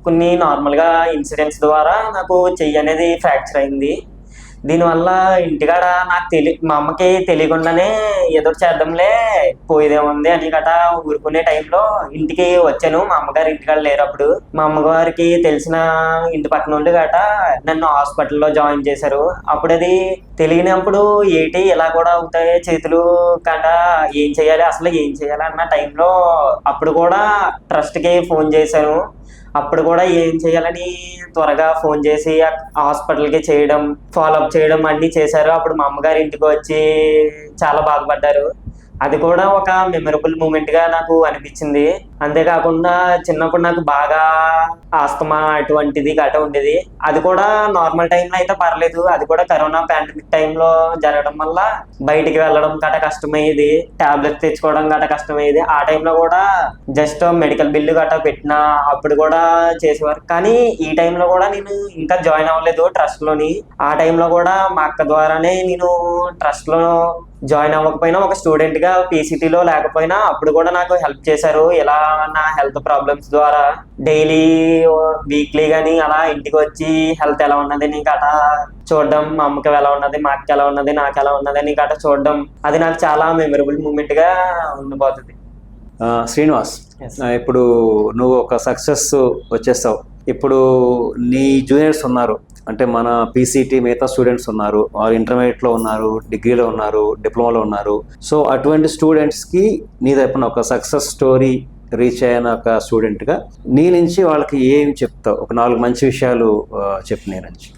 కొన్ని నార్మల్గా ఇన్సిడెంట్స్ ద్వారా నాకు చెయ్యి అనేది ఫ్రాక్చర్ అయింది. దీనివల్ల ఇంటికాడ నాకు మా అమ్మకి తెలియకుండానే ఏదో చేద్దాంలే పోయేదేముంది అని గట్రా ఊరుకునే టైంలో ఇంటికి వచ్చాను. మా అమ్మగారు ఇంటికాడ లేరు అప్పుడు. మా అమ్మగారికి తెలిసిన ఇంటి పక్కన ఉండి గట్రా నన్ను హాస్పిటల్లో జాయిన్ చేశారు. అప్పుడు అది తెలియనప్పుడు ఏంటి ఇలా కూడా అవుతాయి చేతులు గట్రా, ఏం చేయాలి అసలు ఏం చేయాలి అన్న టైంలో అప్పుడు కూడా ట్రస్ట్కి ఫోన్ చేశాను. అప్పుడు కూడా ఏం చేయాలని త్వరగా ఫోన్ చేసి హాస్పిటల్కి చేయడం, ఫాలోఅప్ చేయడం అన్నీ చేశారు. అప్పుడు మా అమ్మగారి ఇంటికి వచ్చి చాలా బాధపడ్డారు. అది కూడా ఒక మెమరబుల్ మూమెంట్గా నాకు అనిపించింది. అంతేకాకుండా చిన్నప్పుడు నాకు బాగా ఆస్తమా అటువంటిది గట ఉండేది. అది కూడా నార్మల్ టైంలో అయితే పర్లేదు, అది కూడా కరోనా పాండమిక్ టైంలో జరగడం వల్ల బయటికి వెళ్ళడం గట కష్టమయ్యేది, టాబ్లెట్స్ తెచ్చుకోవడం గట కష్టమయ్యేది. ఆ టైంలో కూడా జస్ట్ మెడికల్ బిల్లు గట పెట్టినా అప్పుడు కూడా చేసేవారు. కానీ ఈ టైంలో కూడా నేను ఇంకా జాయిన్ అవ్వలేదు ట్రస్ట్ లోని. ఆ టైంలో కూడా మా అక్క ద్వారానే నేను ట్రస్ట్ లో జాయిన్ అవ్వకపోయినా ఒక స్టూడెంట్ గా పీసీటీలో లేకపోయినా అప్పుడు కూడా నాకు హెల్ప్ చేశారు. ఇలా నా హెల్త్ ప్రాబ్లమ్స్ ద్వారా డైలీ వీక్లీ గానీ అలా ఇంటికి వచ్చి హెల్త్ ఎలా ఉన్నది నీకు అట చూడడం, మా అమ్మకి ఎలా ఉన్నది, మా అక్క ఎలా ఉన్నది, నాకు ఎలా ఉన్నది నీకు అట చూడడం, అది నాకు చాలా మెమరబుల్ మూమెంట్ గా ఉండిపోతుంది. శ్రీనివాస్, Yes. ఇప్పుడు నువ్వు ఒక సక్సెస్ వచ్చేస్తావు. ఇప్పుడు నీ జూనియర్స్ ఉన్నారు, అంటే మన పీసీటీ మిగతా స్టూడెంట్స్ ఉన్నారు, వాళ్ళు ఇంటర్మీడియట్లో ఉన్నారు, డిగ్రీలో ఉన్నారు, డిప్లొమాలో ఉన్నారు. సో అటువంటి స్టూడెంట్స్కి నీ తరపున ఒక సక్సెస్ స్టోరీ రీచ్ అయిన ఒక స్టూడెంట్గా నీ నుంచి వాళ్ళకి ఏం చెప్తావు? ఒక 4 మంచి విషయాలు చెప్పు నీ నుంచి.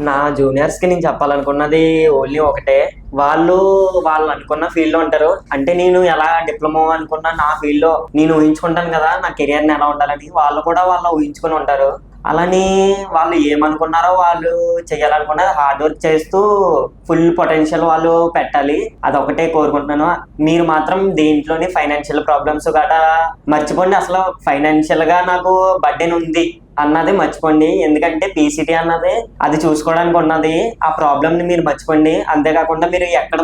నా జూనియర్స్ కి నేను చెప్పాలనుకున్నది ఓన్లీ ఒకటే. వాళ్ళు అనుకున్న ఫీల్డ్ లో ఉంటారు. అంటే నేను ఎలా డిప్లొమా అనుకున్నా నా ఫీల్డ్ లో నేను ఊహించుకుంటాను కదా నా కెరియర్ ని ఎలా ఉండాలని, వాళ్ళు కూడా వాళ్ళు ఊహించుకుని ఉంటారు. అలాని వాళ్ళు ఏమనుకున్నారో వాళ్ళు చేయాలనుకున్నది హార్డ్ వర్క్ చేస్తూ ఫుల్ పొటెన్షియల్ వాళ్ళు పెట్టాలి, అదొకటే కోరుకుంటున్నాను. మీరు మాత్రం దీంట్లోని ఫైనాన్షియల్ ప్రాబ్లమ్స్ గట్రా మర్చిపోండి. అసలు ఫైనాన్షియల్ గా నాకు బర్డెన్ ఉంది అన్నది మర్చిపోండి. ఎందుకంటే పీసీటీ అన్నది అది చూసుకోవడానికి ఉన్నది. ఆ ప్రాబ్లమ్ ని మీరు మర్చిపోండి. అంతేకాకుండా మీరు ఎక్కడ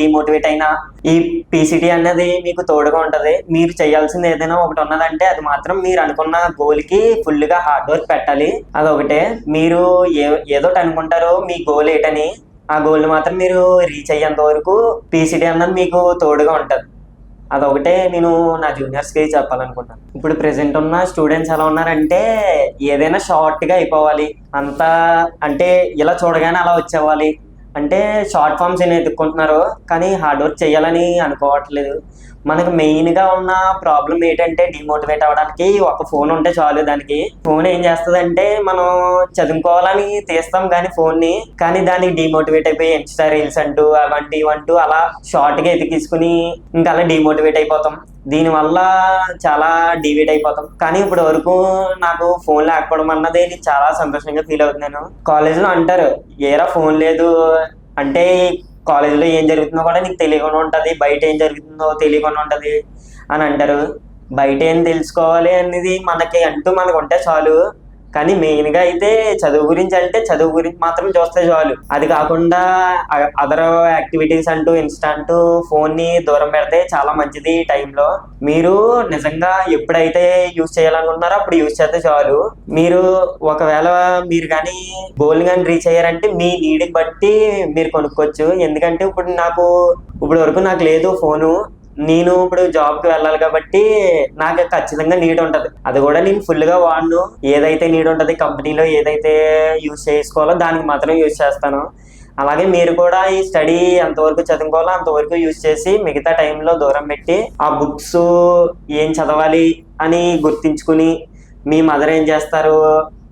డిమోటివేట్ అయినా ఈ పీసీటీ అన్నది మీకు తోడుగా ఉంటది. మీరు చేయాల్సింది ఏదైనా ఒకటి ఉన్నదంటే అది మాత్రం మీరు అనుకున్న గోల్ కి ఫుల్ గా హార్డ్ వర్క్ పెట్టాలి, అదొకటే. మీరు ఏదోటి అనుకుంటారో మీ గోల్ ఏంటని, ఆ గోల్ మాత్రం మీరు రీచ్ అయ్యేంత వరకు పీసీటీ అన్నది మీకు తోడుగా ఉంటది. అదొకటే నేను నా జూనియర్స్కి చెప్పాలనుకుంటాను. ఇప్పుడు ప్రెసెంట్ ఉన్న స్టూడెంట్స్ ఎలా ఉన్నారంటే ఏదైనా షార్ట్గా అయిపోవాలి, అంతా అంటే ఇలా చూడగానే అలా వచ్చేవాలి అంటే షార్ట్ ఫామ్స్ ఏమి ఎదుర్కొంటున్నారు, కానీ హార్డ్ వర్క్ చేయాలని అనుకోవట్లేదు. మనకు మెయిన్గా ఉన్న ప్రాబ్లం ఏంటంటే డిమోటివేట్ అవ్వడానికి ఒక ఫోన్ ఉంటే చాలు. దానికి ఫోన్ ఏం చేస్తుందంటే మనం చదువుకోవాలని తీస్తాం కానీ ఫోన్ని, కానీ దానికి డిమోటివేట్ అయిపోయి ఇన్స్టా రీల్స్ అంటూ అవంటూ ఇవంటూ అలా షార్ట్గా ఎతికించుకుని ఇంకా అలా డిమోటివేట్ అయిపోతాం. దీనివల్ల చాలా డివేట్ అయిపోతాం. కానీ ఇప్పుడు వరకు నాకు ఫోన్ లేకపోవడం అన్నది నేను చాలా సంతోషంగా ఫీల్ అవుతున్నాను. కాలేజీలో అంటారు ఏరా ఫోన్ లేదు అంటే కాలేజీలో ఏం జరుగుతుందో కూడా నీకు తెలియకుండా ఉంటుంది, బయట ఏం జరుగుతుందో తెలియకుండా ఉంటుంది అని అంటారు. బయట ఏం తెలుసుకోవాలి అనేది మనకు ఉంటే చాలు. కానీ మెయిన్గా అయితే చదువు గురించి అంటే చదువు గురించి మాత్రం చూస్తే చాలు. అది కాకుండా అదర్ యాక్టివిటీస్ అంటూ ఇన్స్టా అంటూ ఫోన్ని దూరం పెడితే చాలా మంచిది. ఈ టైంలో మీరు నిజంగా ఎప్పుడైతే యూజ్ చేయాలనుకుంటున్నారో అప్పుడు యూజ్ చేస్తే చాలు. మీరు ఒకవేళ మీరు కానీ గోల్ కానీ రీచ్ అయ్యారంటే మీ నీడ్కి బట్టి మీరు కొనుక్కోవచ్చు. ఎందుకంటే ఇప్పుడు వరకు నాకు లేదు ఫోను, నేను ఇప్పుడు జాబ్కి వెళ్ళాలి కాబట్టి నాకు ఖచ్చితంగా నీడ్ ఉంటుంది. అది కూడా నేను ఫుల్గా వాడను. ఏదైతే నీడ్ ఉంటుంది కంపెనీలో ఏదైతే యూజ్ చేసుకోవాలో దానికి మాత్రం యూజ్ చేస్తాను. అలాగే మీరు కూడా ఈ స్టడీ ఎంతవరకు చదువుకోవాలో అంతవరకు యూజ్ చేసి మిగతా టైంలో దూరం పెట్టి ఆ బుక్స్ ఏం చదవాలి అని గుర్తించుకుని మీ మదర్ ఏం చేస్తారు,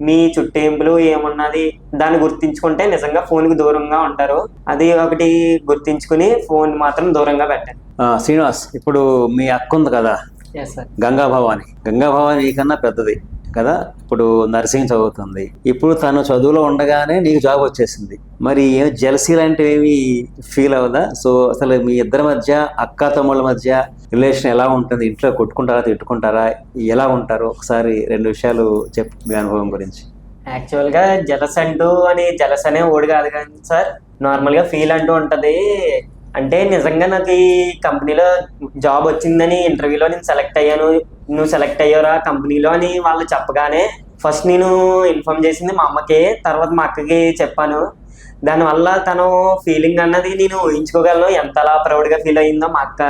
మీ చుట్టేంపులు ఏమున్నది దాన్ని గుర్తించుకుంటే నిజంగా ఫోన్కి దూరంగా ఉంటారు. అది ఒకటి గుర్తించుకుని ఫోన్ మాత్రం దూరంగా పెట్టండి. శ్రీనివాస్, ఇప్పుడు మీ అక్క ఉంది కదా ఎస్ సార్. గంగాభవాని నీకన్నా పెద్దది కదా, ఇప్పుడు నర్సింగ్ చదువుతుంది. ఇప్పుడు తను చదువులో ఉండగానే నీకు జాబ్ వచ్చేసింది. మరి ఏం జెలసీ లాంటివి ఏమి ఫీల్ అవ్వదా? సో అసలు మీ ఇద్దరి మధ్య అక్క తమ్ముళ్ళ మధ్య రిలేషన్ ఎలా ఉంటుంది? ఇంట్లో కొట్టుకుంటారా, తిట్టుకుంటారా, ఎలా ఉంటారు? ఒకసారి 2 విషయాలు చెప్పు మీ అనుభవం గురించి. యాక్చువల్గా జలస్ అనే ఓడి కాదు కానీ సార్, నార్మల్గా ఫీల్ అంటూ ఉంటుంది. అంటే నిజంగా నాకు ఈ కంపెనీలో జాబ్ వచ్చిందని ఇంటర్వ్యూలో నేను సెలెక్ట్ అయ్యాను, నువ్వు సెలెక్ట్ అయ్యారా కంపెనీలో అని వాళ్ళు చెప్పగానే ఫస్ట్ నేను ఇన్ఫార్మ్ చేసింది మా అమ్మకి, తర్వాత మా అక్కకి చెప్పాను. దానివల్ల తను ఫీలింగ్ అన్నది నేను ఊహించుకోగలను, ఎంతలా ప్రౌడ్గా ఫీల్ అయ్యిందో మా అక్క.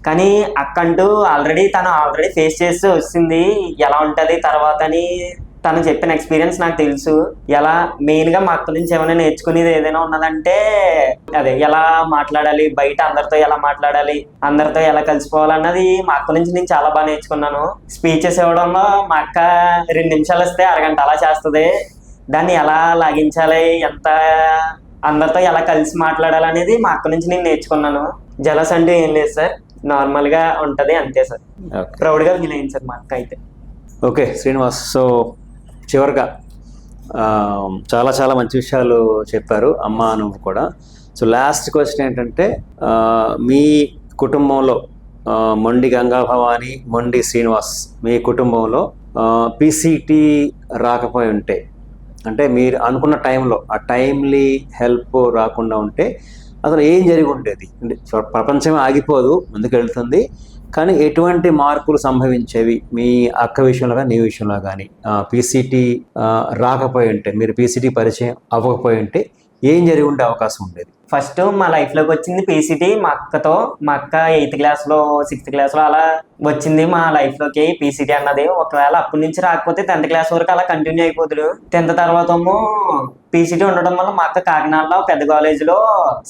కానీ అక్క అంటూ తను ఆల్రెడీ ఫేస్ చేస్తూ వస్తుంది ఎలా ఉంటుంది తర్వాత అని తను చెప్పిన ఎక్స్పీరియన్స్ నాకు తెలుసు. ఎలా మెయిన్గా మా అక్క నుంచి ఏమైనా నేర్చుకునేది ఏదైనా ఉన్నదంటే అదే ఎలా మాట్లాడాలి, బయట అందరితో ఎలా మాట్లాడాలి, అందరితో ఎలా కలిసిపోవాలన్నది మా అక్క నుంచి నేను చాలా బాగా నేర్చుకున్నాను. స్పీచెస్ ఇవ్వడంలో మా అక్క 2 నిమిషాలు వస్తే అరగంట అలా చేస్తుంది. దాన్ని ఎలా లాగించాలి, ఎంత అందరితో ఎలా కలిసి మాట్లాడాలి అనేది మా అక్క నుంచి నేను నేర్చుకున్నాను. జలస్ అంటే ఏం లేదు సార్, నార్మల్గా ఉంటుంది అంతే సార్. ఓకే ప్రౌడ్గా ఫీల్ అయింది సార్ మా అక్క అయితే. ఓకే శ్రీనివాస్, సో చివరిగా చాలా చాలా మంచి విషయాలు చెప్పారు అమ్మ నువ్వు కూడా. సో లాస్ట్ క్వశ్చన్ ఏంటంటే మీ కుటుంబంలో మొండి గంగా భవాని, మొండి శ్రీనివాస్ మీ కుటుంబంలో పీసీటీ రాకపోయి ఉంటే, అంటే మీరు అనుకున్న టైంలో ఆ టైమ్లీ హెల్ప్ రాకుండా ఉంటే అసలు ఏం జరిగి ఉండేది? అంటే ప్రపంచమే ఆగిపోదు, ముందుకు వెళ్తుంది, కానీ ఎటువంటి మార్పులు సంభవించేవి మీ అక్క విషయంలో కానీ నీ విషయంలో కానీ? పీసీటీ రాకపోయి ఉంటే, మీరు పీసీటీ పరిచయం అవ్వకపోయి ఉంటే ఏం జరిగి ఉండే అవకాశం ఉండేది? ఫస్ట్ మా లైఫ్లోకి వచ్చింది పీసీటీ మా అక్కతో. మా అక్క 8th క్లాస్లో 6th క్లాస్లో అలా వచ్చింది మా లైఫ్లోకి పీసీటీ అన్నది. ఒకవేళ అప్పటి నుంచి రాకపోతే 10th క్లాస్ వరకు అలా కంటిన్యూ అయిపోతుంది. 10th తర్వాత ఏమో పీసీటీ ఉండడం వల్ల మా అక్క కాకినాడలో పెద్ద కాలేజీలో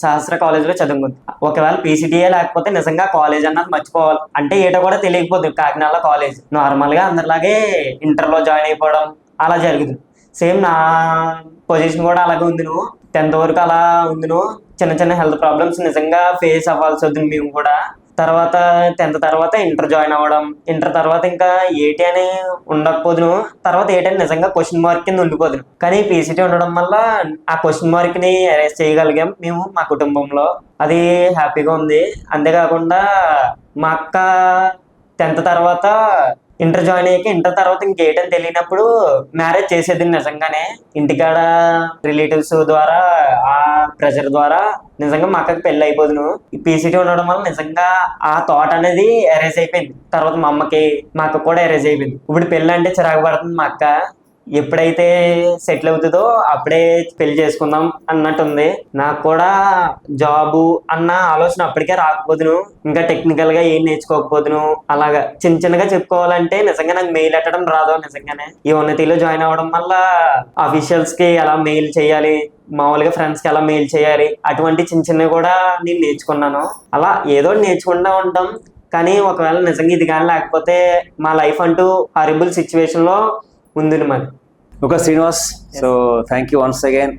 సహస్ర కాలేజీలో చదువుకుంది. ఒకవేళ పీసీటీయే లేకపోతే నిజంగా కాలేజ్ అన్నది మర్చిపోవాలి, అంటే ఏటో కూడా తెలియకపోతుంది. కాకినాడలో కాలేజ్ నార్మల్గా అందరిలాగే ఇంటర్లో జాయిన్ అయిపోవడం అలా జరుగుతుంది. సేమ్ నా పొజిషన్ కూడా అలాగే ఉంది. 10th వరకు అలా ఉంది. చిన్న చిన్న హెల్త్ ప్రాబ్లమ్స్ నిజంగా ఫేస్ అవ్వాల్సి వస్తుంది మేము కూడా. తర్వాత 10th తర్వాత ఇంటర్ జాయిన్ అవ్వడం, ఇంటర్ తర్వాత ఇంకా ఏటీ అని ఉండకపోదును, తర్వాత ఏటీ అని నిజంగా క్వశ్చన్ మార్క్ కింద ఉండిపోదును. కానీ పీసీటీ ఉండడం వల్ల ఆ క్వశ్చన్ మార్క్ని అరేంజ్ చేయగలిగాం మేము మా కుటుంబంలో. అది హ్యాపీగా ఉంది. అంతేకాకుండా మా అక్క 10th తర్వాత ఇంటర్ జాయిన్ అయ్యాక, ఇంటర్ తర్వాత ఇంకేటని తెలియనప్పుడు మ్యారేజ్ చేసేది. నిజంగానే ఇంటికాడ రిలేటివ్స్ ద్వారా ఆ ప్రెషర్ ద్వారా నిజంగా మా అక్కకి పెళ్ళి అయిపోదును. ఈ పీసీటీ ఉండడం వల్ల నిజంగా ఆ థాట్ అనేది ఎరేజ్ అయిపోయింది. తర్వాత మా అక్క కూడా ఎరేజ్ అయిపోయింది. ఇప్పుడు పెళ్ళి అంటే చిరాకు పడుతుంది మా అక్క. ఎప్పుడైతే సెటిల్ అవుతుందో అప్పుడే పెళ్లి చేసుకుందాం అన్నట్టుంది. నాకు కూడా జాబు అన్న ఆలోచన అప్పటికే రాకపోదును, ఇంకా టెక్నికల్ గా ఏం నేర్చుకోకపోదును. అలాగా చిన్న చిన్నగా చెప్పుకోవాలంటే నిజంగా నాకు మెయిల్ ఎట్టడం రాదు. నిజంగానే ఈ ఉన్నతిలో జాయిన్ అవ్వడం వల్ల అఫీషియల్స్ కి ఎలా మెయిల్ చేయాలి, మామూలుగా ఫ్రెండ్స్ కి ఎలా మెయిల్ చేయాలి, అటువంటి చిన్న చిన్నవి కూడా నేను నేర్చుకున్నాను. అలా ఏదో నేర్చుకుంటూ ఉంటాం. కానీ ఒకవేళ నిజంగా ఇది కానీ లేకపోతే మా లైఫ్ అంటూ హారిబుల్ సిచ్యువేషన్ లో ఉంది మరి. Okay Srinivas, so thank you once again.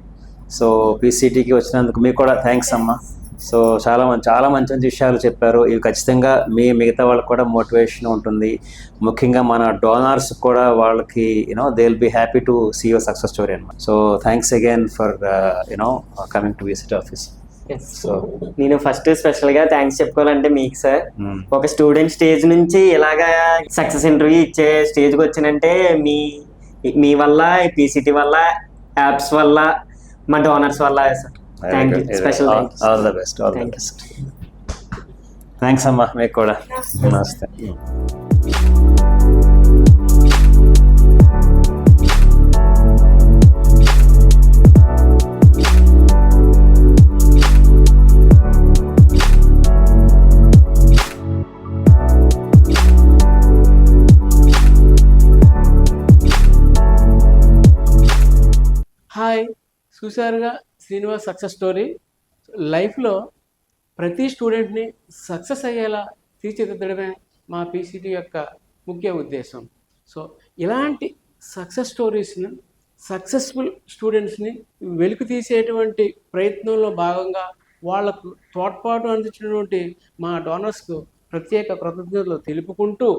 So పీసీటీకి వచ్చినందుకు మీకు కూడా థ్యాంక్స్ అమ్మ. సో చాలా మంచి మంచి విషయాలు చెప్పారు. ఇవి ఖచ్చితంగా మిగతా వాళ్ళకి కూడా మోటివేషన్ ఉంటుంది. ముఖ్యంగా మన డోనర్స్ కూడా వాళ్ళకి they will be happy to see your success story అన్నమాట. So thanks again for coming to visit office. So నేను ఫస్ట్ స్పెషల్ గా థ్యాంక్స్ చెప్పుకోవాలంటే మీకు సార్. ఒక స్టూడెంట్ స్టేజ్ నుంచి ఇలాగా సక్సెస్ ఇంటర్వ్యూ ఇచ్చే స్టేజ్కి వచ్చినంటే మీ వల్ల, పీసీటీ వల్ల, యాప్స్ వల్ల, మా డోనర్స్ వల్ల sir. Thank you, special all the best. Thanks అమ్మా మీకు కూడా. నమస్తే. హాయ్, చూసారుగా శ్రీనివాస్ సక్సెస్ స్టోరీ. లైఫ్లో ప్రతి స్టూడెంట్ని సక్సెస్ అయ్యేలా తీర్చిదిద్దడమే మా పీసీటీ యొక్క ముఖ్య ఉద్దేశం. సో ఇలాంటి సక్సెస్ స్టోరీస్ని, సక్సెస్ఫుల్ స్టూడెంట్స్ని వెలికి తీసేటువంటి ప్రయత్నంలో భాగంగా వాళ్లకు తోడ్పాటు అందించినటువంటి మా డోనర్స్కు ప్రత్యేక కృతజ్ఞతలు తెలుపుకుంటూ,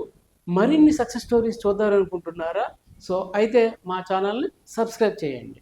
మరిన్ని సక్సెస్ స్టోరీస్ చూద్దారనుకుంటున్నారా? సో అయితే మా ఛానల్ని సబ్స్క్రైబ్ చేయండి.